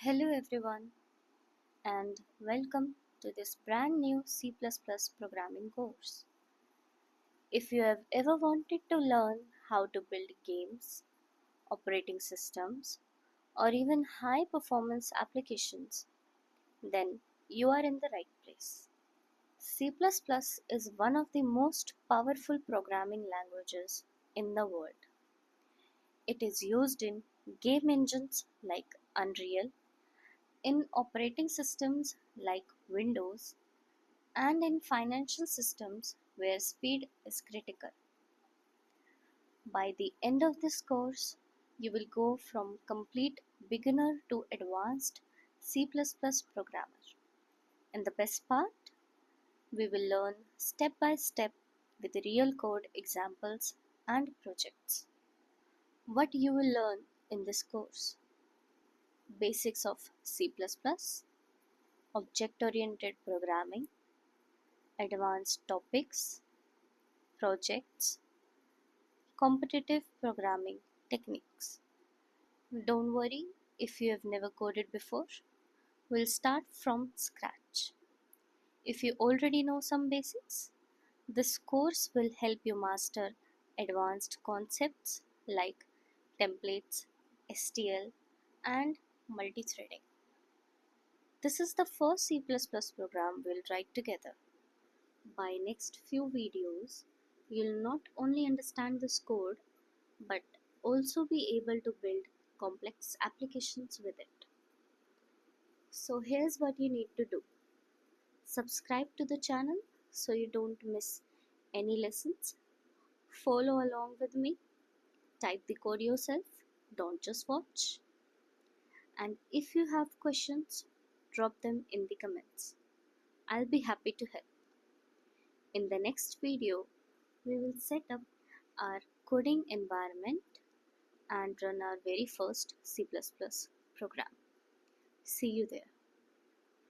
Hello everyone and welcome to this brand new C++ programming course. If you have ever wanted to learn how to build games, operating systems, or even high performance applications, then you are in the right place. C++ is one of the most powerful programming languages in the world. It is used in game engines like Unreal, in operating systems like Windows, and in financial systems where speed is critical. By the end of this course, you will go from complete beginner to advanced C++ programmer. And the best part, we will learn step by step with real code examples and projects. What you will learn in this course: basics of C++, object-oriented programming, advanced topics, projects, competitive programming techniques. Don't worry if you have never coded before, we'll start from scratch. If you already know some basics, this course will help you master advanced concepts like templates, STL, and multi-threading. This is the first C++ program we'll write together. By next few videos, you'll not only understand this code but also be able to build complex applications with it. So here's what you need to do. Subscribe to the channel so you don't miss any lessons. Follow along with me. Type the code yourself. Don't just watch. And if you have questions, drop them in the comments. I'll be happy to help. In the next video, we will set up our coding environment and run our very first C++ program. See you there.